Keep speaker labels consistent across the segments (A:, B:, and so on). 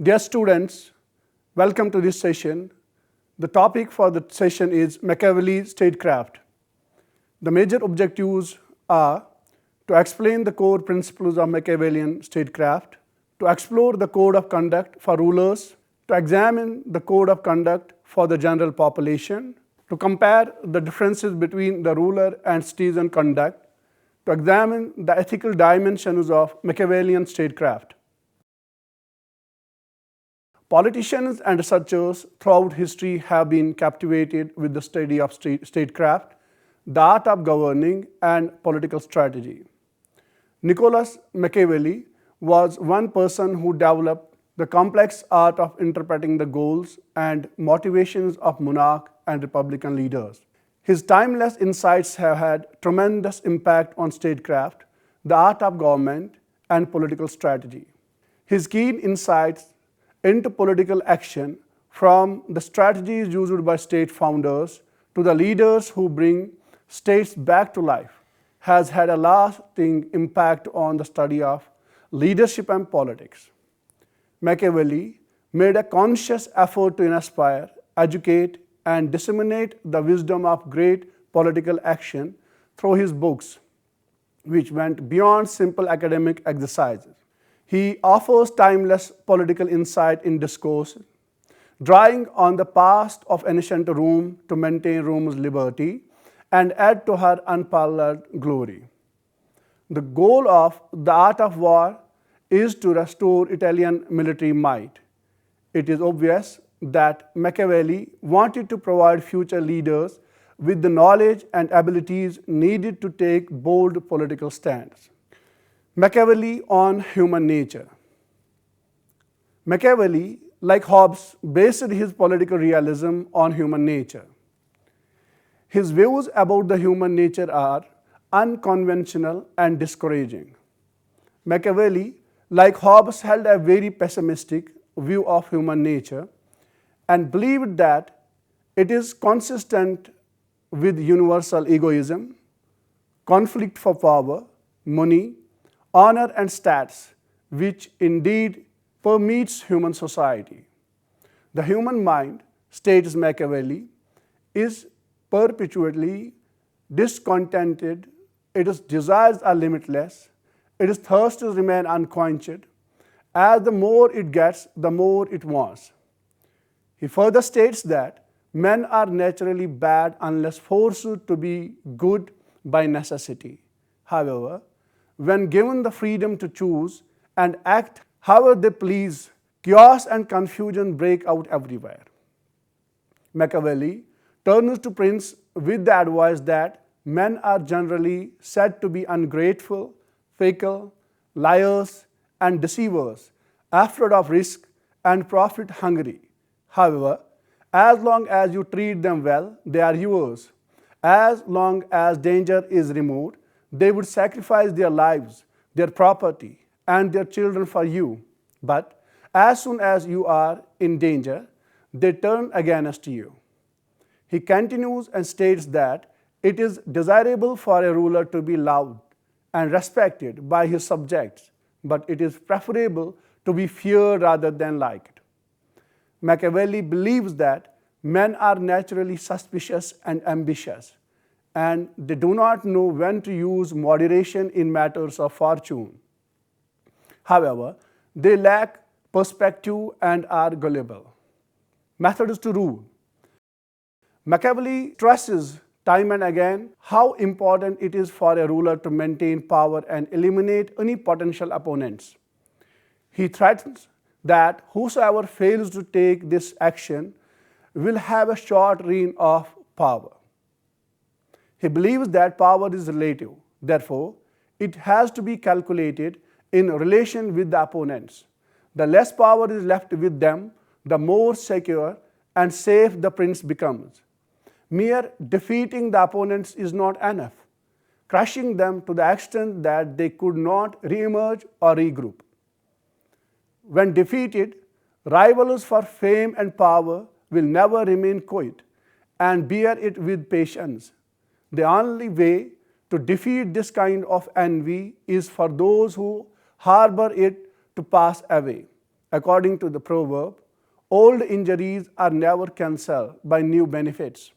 A: Dear students, welcome to this session. The topic for the session is Machiavelli Statecraft. The major objectives are to explain the core principles of Machiavellian statecraft, to explore the code of conduct for rulers, to examine the code of conduct for the general population, to compare the differences between the ruler and citizen conduct, to examine the ethical dimensions of Machiavellian statecraft. Politicians and researchers throughout history have been captivated with the study of statecraft, the art of governing, and political strategy. Nicholas Machiavelli was one person who developed the complex art of interpreting the goals and motivations of monarch and republican leaders. His timeless insights have had tremendous impact on statecraft, the art of government, and political strategy. His keen insights into political action, from the strategies used by state founders to the leaders who bring states back to life, has had a lasting impact on the study of leadership and politics. Machiavelli made a conscious effort to inspire, educate, and disseminate the wisdom of great political action through his books, which went beyond simple academic exercises. He offers timeless political insight in discourse, drawing on the past of ancient Rome to maintain Rome's liberty and add to her unparalleled glory. The goal of The Art of War is to restore Italian military might. It is obvious that Machiavelli wanted to provide future leaders with the knowledge and abilities needed to take bold political stands. Machiavelli on human nature. Machiavelli, like Hobbes, based his political realism on human nature. His views about the human nature are unconventional and discouraging. Machiavelli, like Hobbes, held a very pessimistic view of human nature and believed that it is consistent with universal egoism, conflict for power, money, honor, and status, which indeed permeates human society. The human mind, states Machiavelli, is perpetually discontented, its desires are limitless, its thirsts remain unquenched. As the more it gets, the more it wants. He further states that men are naturally bad unless forced to be good by necessity. However, when given the freedom to choose and act however they please, chaos and confusion break out everywhere. Machiavelli turns to Prince with the advice that men are generally said to be ungrateful, fickle, liars, and deceivers, afraid of risk and profit hungry. However, as long as you treat them well, they are yours. As long as danger is removed, they would sacrifice their lives, their property, and their children for you. But as soon as you are in danger, they turn against you. He continues and states that it is desirable for a ruler to be loved and respected by his subjects, but it is preferable to be feared rather than liked. Machiavelli believes that men are naturally suspicious and ambitious, and they do not know when to use moderation in matters of fortune. However, they lack perspective and are gullible. Methods to rule. Machiavelli stresses time and again how important it is for a ruler to maintain power and eliminate any potential opponents. He threatens that whosoever fails to take this action will have a short reign of power. He believes that power is relative. Therefore, it has to be calculated in relation with the opponents. The less power is left with them, the more secure and safe the prince becomes. Mere defeating the opponents is not enough, crushing them to the extent that they could not re-emerge or regroup. When defeated, rivals for fame and power will never remain quiet and bear it with patience. The only way to defeat this kind of envy is for those who harbor it to pass away. According to the proverb, old injuries are never cancelled by new benefits,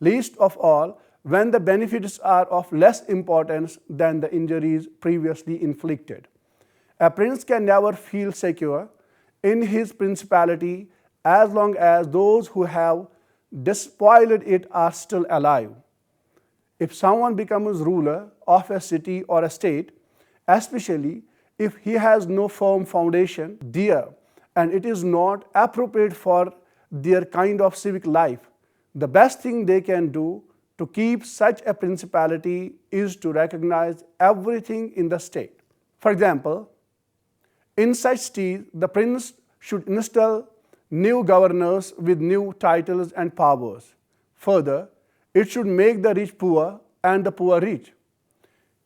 A: least of all when the benefits are of less importance than the injuries previously inflicted. A prince can never feel secure in his principality as long as those who have despoiled it are still alive. If someone becomes ruler of a city or a state, especially if he has no firm foundation there and it is not appropriate for their kind of civic life, the best thing they can do to keep such a principality is to recognize everything in the state. For example, in such cities, the prince should install new governors with new titles and powers. Further, it should make the rich poor and the poor rich.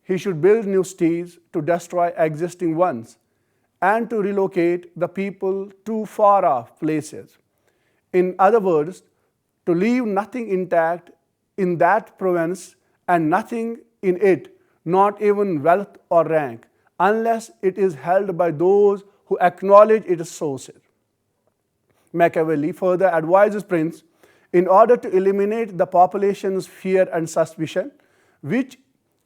A: He should build new cities to destroy existing ones and to relocate the people to far off places. In other words, to leave nothing intact in that province and nothing in it, not even wealth or rank, unless it is held by those who acknowledge its sources. Machiavelli further advises prince, in order to eliminate the population's fear and suspicion, which,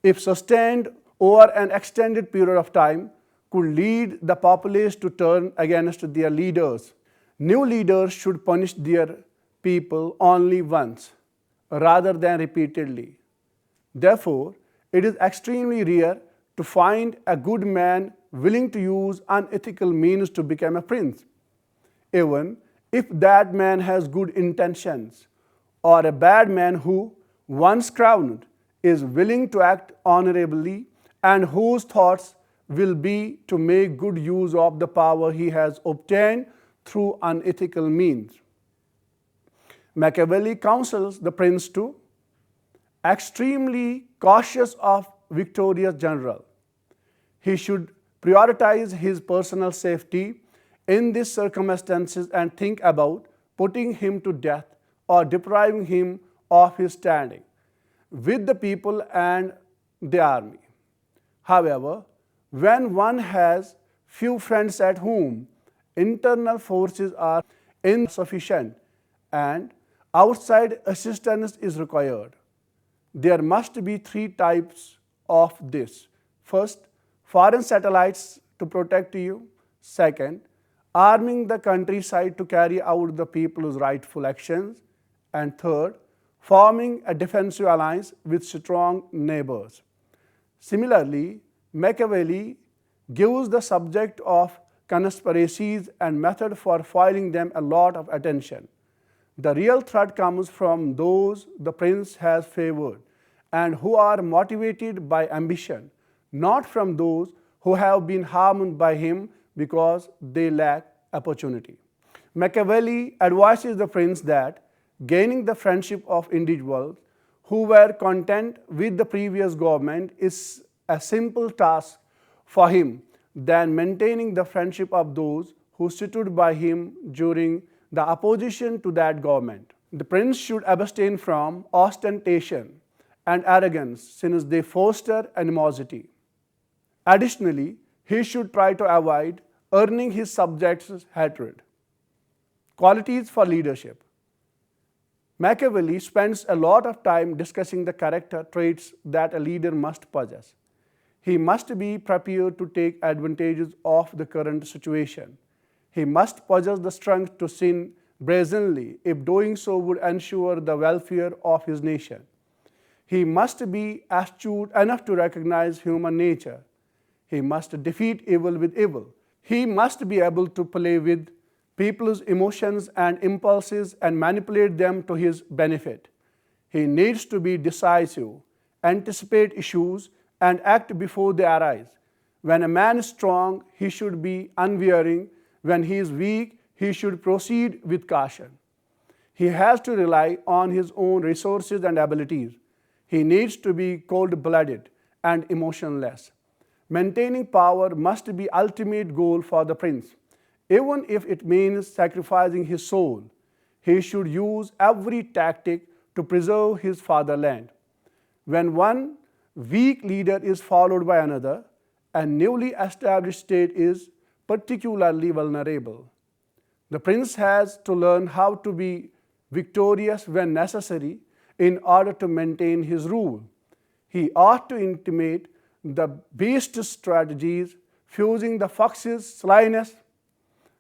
A: if sustained over an extended period of time, could lead the populace to turn against their leaders. New leaders should punish their people only once, rather than repeatedly. Therefore, it is extremely rare to find a good man willing to use unethical means to become a prince. Even if that man has good intentions, or a bad man who, once crowned, is willing to act honorably and whose thoughts will be to make good use of the power he has obtained through unethical means. Machiavelli counsels the prince to extremely cautious of victorious general. He should prioritize his personal safety in these circumstances and think about putting him to death or depriving him of his standing with the people and the army. However, when one has few friends at whom internal forces are insufficient and outside assistance is required, there must be three types of this. First, foreign satellites to protect you. Second, arming the countryside to carry out the people's rightful actions. And third, forming a defensive alliance with strong neighbors. Similarly, Machiavelli gives the subject of conspiracies and method for foiling them a lot of attention. The real threat comes from those the prince has favored and who are motivated by ambition, not from those who have been harmed by him because they lack opportunity. Machiavelli advises the prince that gaining the friendship of individuals who were content with the previous government is a simple task for him than maintaining the friendship of those who stood by him during the opposition to that government. The prince should abstain from ostentation and arrogance since they foster animosity. Additionally, he should try to avoid earning his subjects' hatred. Qualities for leadership. Machiavelli spends a lot of time discussing the character traits that a leader must possess. He must be prepared to take advantages of the current situation. He must possess the strength to sin brazenly if doing so would ensure the welfare of his nation. He must be astute enough to recognize human nature. He must defeat evil with evil. He must be able to play with people's emotions and impulses and manipulate them to his benefit. He needs to be decisive, anticipate issues, and act before they arise. When a man is strong, he should be unwearying. When he is weak, he should proceed with caution. He has to rely on his own resources and abilities. He needs to be cold-blooded and emotionless. Maintaining power must be the ultimate goal for the prince. Even if it means sacrificing his soul, he should use every tactic to preserve his fatherland. When one weak leader is followed by another, a newly established state is particularly vulnerable. The prince has to learn how to be victorious when necessary in order to maintain his rule. He ought to intimate the beast's strategies, fusing the fox's slyness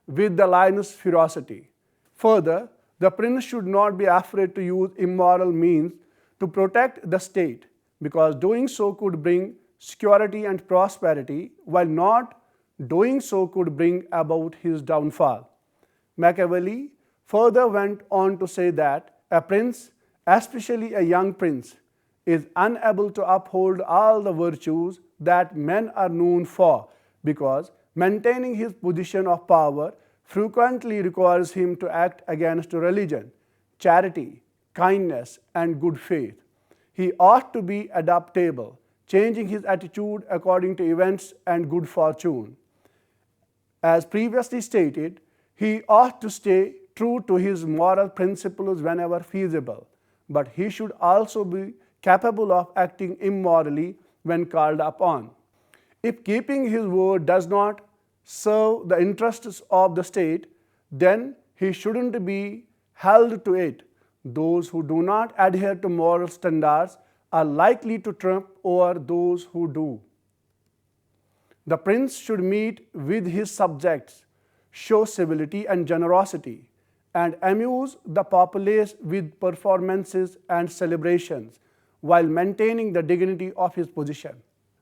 A: with the lion's ferocity. Further, the prince should not be afraid to use immoral means to protect the state, because doing so could bring security and prosperity, while not doing so could bring about his downfall. Machiavelli further went on to say that a prince, especially a young prince, is unable to uphold all the virtues that men are known for, because maintaining his position of power frequently requires him to act against religion, charity, kindness, and good faith. He ought to be adaptable, changing his attitude according to events and good fortune. As previously stated, he ought to stay true to his moral principles whenever feasible, but he should also be capable of acting immorally when called upon. If keeping his word does not serve the interests of the state, then he shouldn't be held to it. Those who do not adhere to moral standards are likely to trump over those who do. The prince should meet with his subjects, show civility and generosity, and amuse the populace with performances and celebrations, while maintaining the dignity of his position.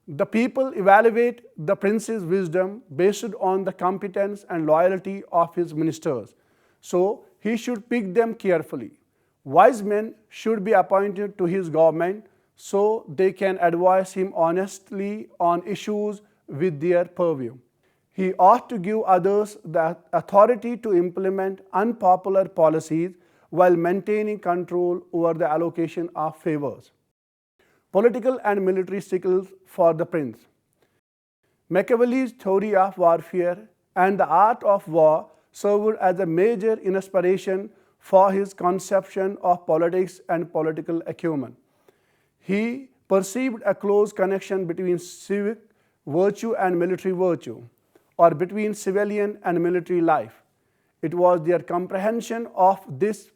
A: The people evaluate the prince's wisdom based on the competence and loyalty of his ministers, so he should pick them carefully. Wise men should be appointed to his government so they can advise him honestly on issues with their purview. He ought to give others the authority to implement unpopular policies while maintaining control over the allocation of favors. Political and military skills for the prince. Machiavelli's theory of warfare and the art of war served as a major inspiration for his conception of politics and political acumen. He perceived a close connection between civic virtue and military virtue, or between civilian and military life. It was their comprehension of this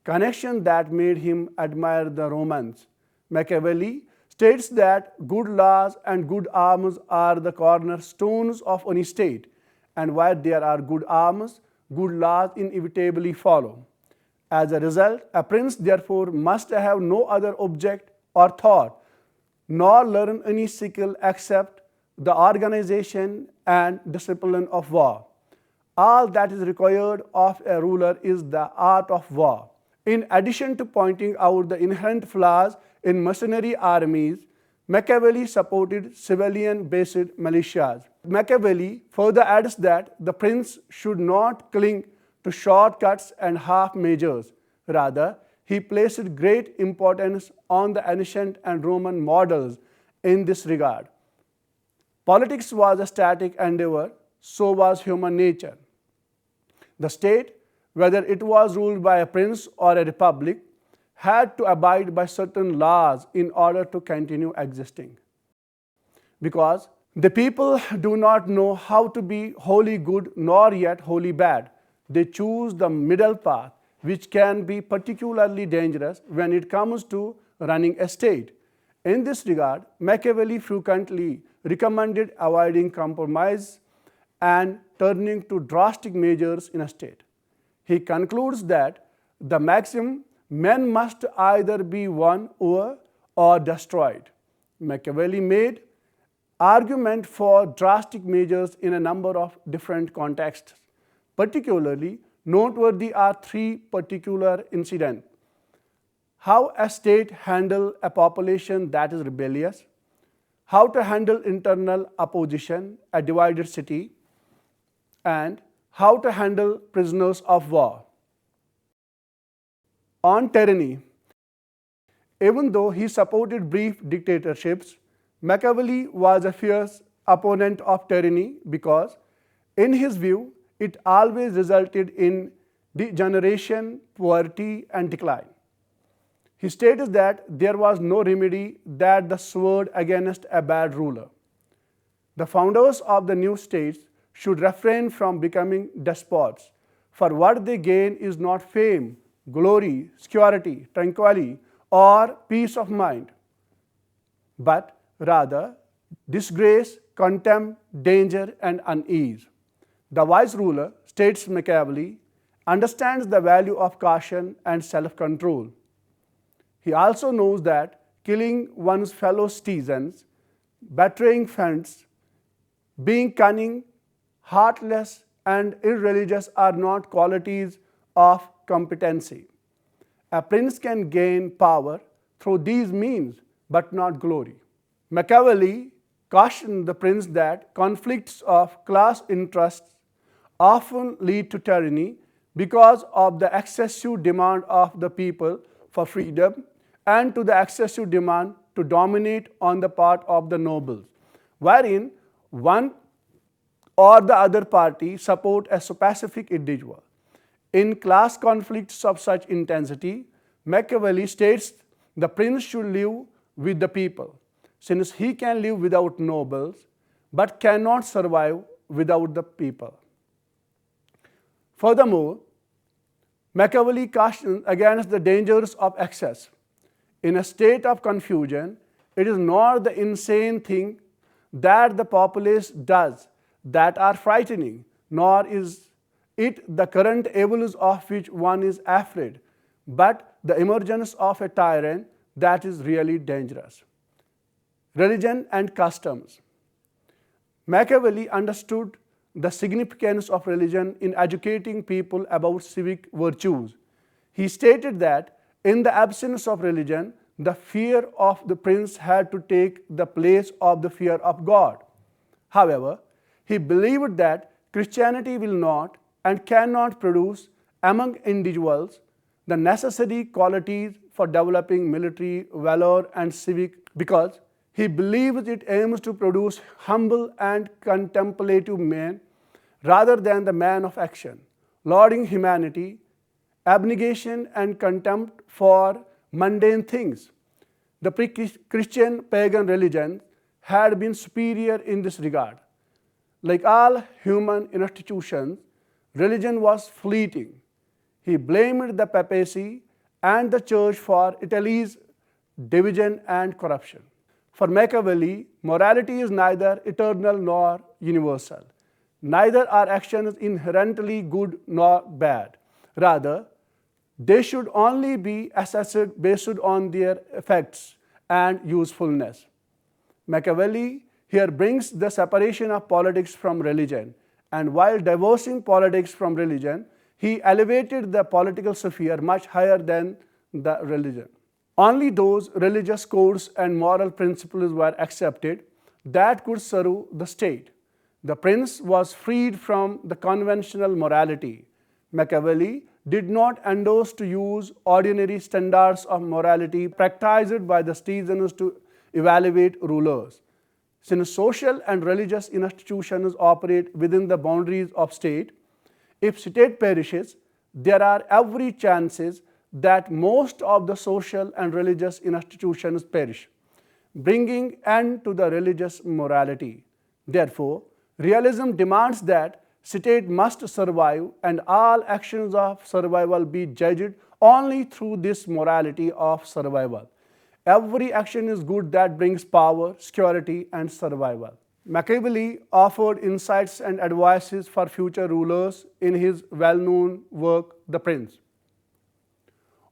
A: connection that made him admire the Romans. Machiavelli states that good laws and good arms are the cornerstones of any state, and where there are good arms, good laws inevitably follow. As a result, a prince therefore must have no other object or thought, nor learn any skill except the organization and discipline of war. All that is required of a ruler is the art of war. In addition to pointing out the inherent flaws in mercenary armies, Machiavelli supported civilian-based militias. Machiavelli further adds that the prince should not cling to shortcuts and half measures. Rather, he placed great importance on the ancient and Roman models in this regard. Politics was a static endeavor, so was human nature. The state, whether it was ruled by a prince or a republic, had to abide by certain laws in order to continue existing. Because the people do not know how to be wholly good nor yet wholly bad, they choose the middle path, which can be particularly dangerous when it comes to running a state. In this regard, Machiavelli frequently recommended avoiding compromise and turning to drastic measures in a state. He concludes that the maxim, men must either be won over or destroyed. Machiavelli made argument for drastic measures in a number of different contexts. Particularly noteworthy are three particular incidents: how a state handles a population that is rebellious, how to handle internal opposition, a divided city, and how to handle prisoners of war. On tyranny, even though he supported brief dictatorships, Machiavelli was a fierce opponent of tyranny because, in his view, it always resulted in degeneration, poverty, and decline. He stated that there was no remedy that the sword against a bad ruler. The founders of the new states should refrain from becoming despots, for what they gain is not fame, glory, security, tranquility, or peace of mind, but rather disgrace, contempt, danger, and unease. The wise ruler, states Machiavelli, understands the value of caution and self-control. He also knows that killing one's fellow citizens, betraying friends, being cunning, heartless, and irreligious are not qualities of competency. A prince can gain power through these means, but not glory. Machiavelli cautioned the prince that conflicts of class interests often lead to tyranny because of the excessive demand of the people for freedom and to the excessive demand to dominate on the part of the nobles, wherein one or the other party support a specific individual. In class conflicts of such intensity, Machiavelli states the prince should live with the people, since he can live without nobles, but cannot survive without the people. Furthermore, Machiavelli cautions against the dangers of excess. In a state of confusion, it is not the insane thing that the populace does that are frightening, nor is it the current evils of which one is afraid, but the emergence of a tyrant that is really dangerous. Religion and customs. Machiavelli understood the significance of religion in educating people about civic virtues. He stated that in the absence of religion, the fear of the prince had to take the place of the fear of God. However, he believed that Christianity will not and cannot produce among individuals the necessary qualities for developing military valor and civic, because he believes it aims to produce humble and contemplative men rather than the man of action, lauding humanity, abnegation, and contempt for mundane things. The pre-Christian pagan religion had been superior in this regard. Like all human institutions, religion was fleeting. He blamed the papacy and the church for Italy's division and corruption. For Machiavelli, morality is neither eternal nor universal. Neither are actions inherently good nor bad. Rather, they should only be assessed based on their effects and usefulness. Machiavelli here brings the separation of politics from religion, and while divorcing politics from religion, he elevated the political sphere much higher than the religion. Only those religious codes and moral principles were accepted that could serve the state. The prince was freed from the conventional morality. Machiavelli did not endorse to use ordinary standards of morality practiced by the citizens to evaluate rulers. Since social and religious institutions operate within the boundaries of state, if state perishes, there are every chances that most of the social and religious institutions perish, bringing end to the religious morality. Therefore, realism demands that state must survive and all actions of survival be judged only through this morality of survival. Every action is good that brings power, security, and survival. Machiavelli offered insights and advices for future rulers in his well-known work, The Prince.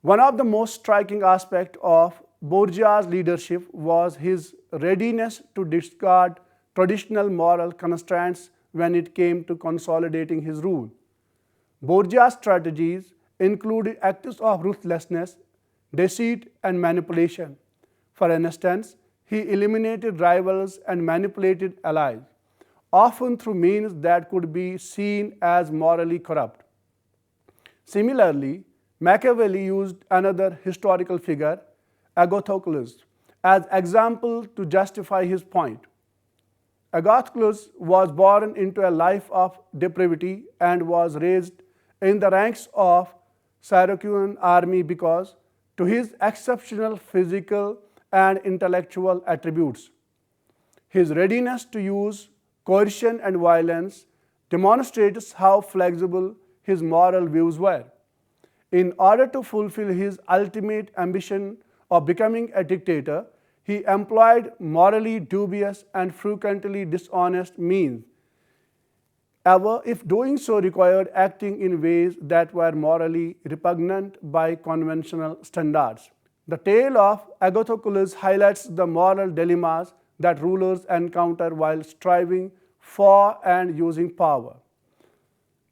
A: One of the most striking aspects of Borgia's leadership was his readiness to discard traditional moral constraints when it came to consolidating his rule. Borgia's strategies included acts of ruthlessness, deceit, and manipulation. For instance, he eliminated rivals and manipulated allies, often through means that could be seen as morally corrupt. Similarly, Machiavelli used another historical figure, Agathocles, as example to justify his point. Agathocles was born into a life of depravity and was raised in the ranks of Syracusan army because to his exceptional physical and intellectual attributes. His readiness to use coercion and violence demonstrates how flexible his moral views were. In order to fulfill his ultimate ambition of becoming a dictator, he employed morally dubious and frequently dishonest means, ever if doing so required acting in ways that were morally repugnant by conventional standards. The tale of Agathocles highlights the moral dilemmas that rulers encounter while striving for and using power.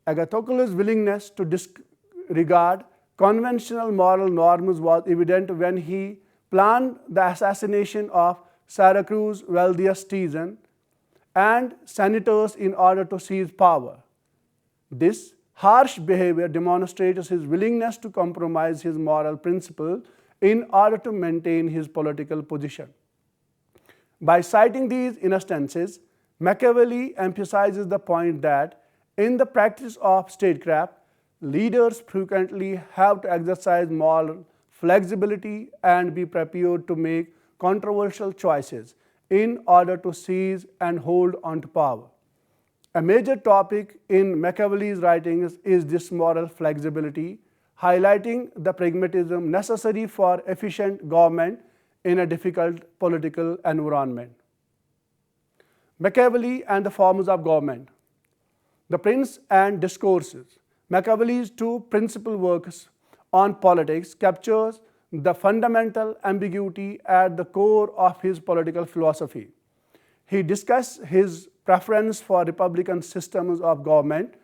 A: Agathocles' willingness to disregard conventional moral norms was evident when he planned the assassination of Syracuse's wealthiest citizen and senators in order to seize power. This harsh behavior demonstrates his willingness to compromise his moral principles in order to maintain his political position. By citing these instances, Machiavelli emphasizes the point that in the practice of statecraft, leaders frequently have to exercise moral flexibility and be prepared to make controversial choices in order to seize and hold on to power. A major topic in Machiavelli's writings is this moral flexibility, highlighting the pragmatism necessary for efficient government in a difficult political environment. Machiavelli and the forms of government. The Prince and Discourses, Machiavelli's two principal works on politics, captures the fundamental ambiguity at the core of his political philosophy. He discusses his preference for republican systems of government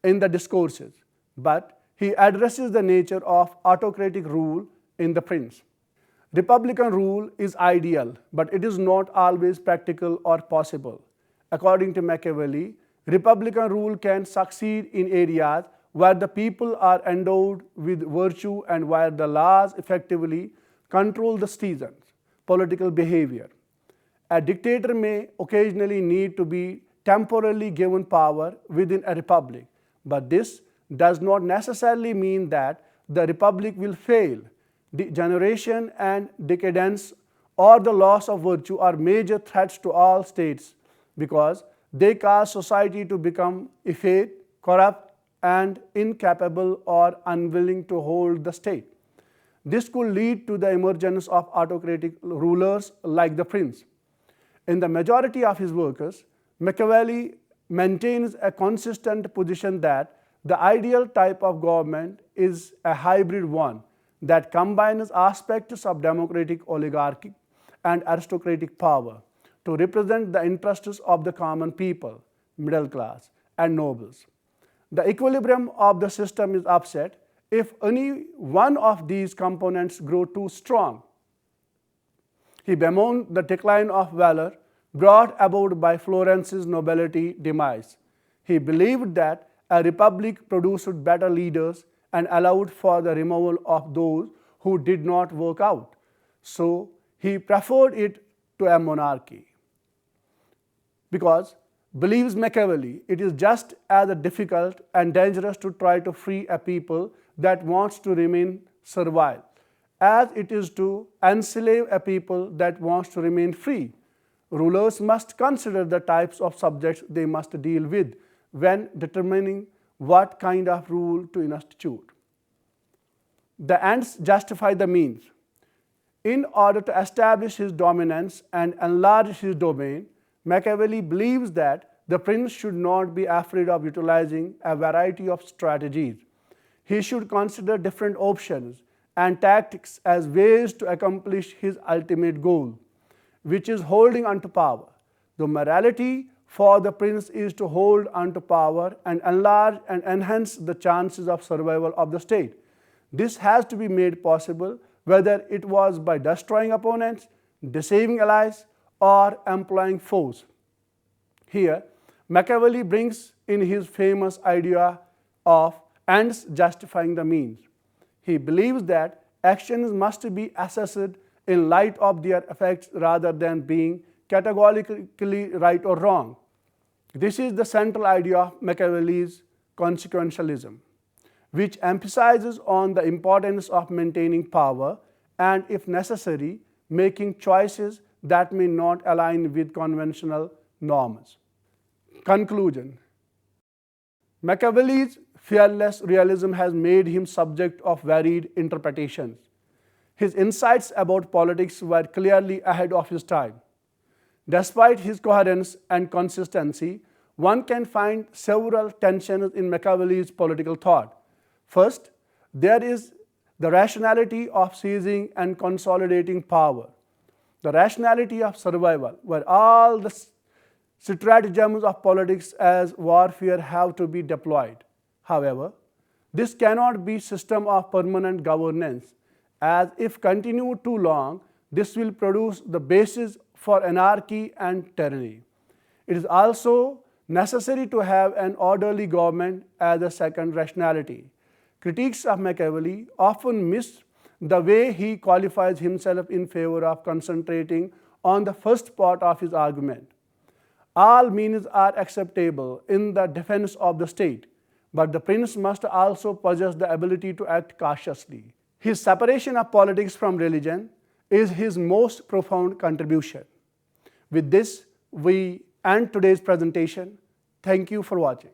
A: in the Discourses, but he addresses the nature of autocratic rule in The Prince. Republican rule is ideal, but it is not always practical or possible. According to Machiavelli, republican rule can succeed in areas where the people are endowed with virtue and where the laws effectively control the citizens' political behavior. A dictator may occasionally need to be temporarily given power within a republic, but this does not necessarily mean that the republic will fail. Degeneration and decadence or the loss of virtue are major threats to all states because they cause society to become effete, corrupt, and incapable or unwilling to hold the state. This could lead to the emergence of autocratic rulers like the Prince. In the majority of his works, Machiavelli maintains a consistent position that the ideal type of government is a hybrid one that combines aspects of democratic oligarchy and aristocratic power to represent the interests of the common people, middle class, and nobles. The equilibrium of the system is upset if any one of these components grow too strong. He bemoaned the decline of valor brought about by Florence's nobility demise. He believed that a republic produced better leaders and allowed for the removal of those who did not work out. So he preferred it to a monarchy. Because, believes Machiavelli, it is just as difficult and dangerous to try to free a people that wants to remain servile as it is to enslave a people that wants to remain free. Rulers must consider the types of subjects they must deal with when determining what kind of rule to institute. The ends justify the means. In order to establish his dominance and enlarge his domain, Machiavelli believes that the prince should not be afraid of utilizing a variety of strategies. He should consider different options and tactics as ways to accomplish his ultimate goal, which is holding onto power. The morality for the prince is to hold onto power and enlarge and enhance the chances of survival of the state. This has to be made possible whether it was by destroying opponents, deceiving allies, or employing force. Here, Machiavelli brings in his famous idea of ends justifying the means. He believes that actions must be assessed in light of their effects rather than being categorically right or wrong. This is the central idea of Machiavelli's consequentialism, which emphasizes on the importance of maintaining power and, if necessary, making choices that may not align with conventional norms. Conclusion. Machiavelli's fearless realism has made him subject of varied interpretations. His insights about politics were clearly ahead of his time. Despite his coherence and consistency, one can find several tensions in Machiavelli's political thought. First, there is the rationality of seizing and consolidating power, the rationality of survival, where all the stratagems of politics as warfare have to be deployed. However, this cannot be a system of permanent governance, as if continued too long, this will produce the basis for anarchy and tyranny. It is also necessary to have an orderly government as a second rationality. Critics of Machiavelli often miss the way he qualifies himself in favor of concentrating on the first part of his argument. All means are acceptable in the defense of the state, but the prince must also possess the ability to act cautiously. His separation of politics from religion is his most profound contribution. With this, we end today's presentation. Thank you for watching.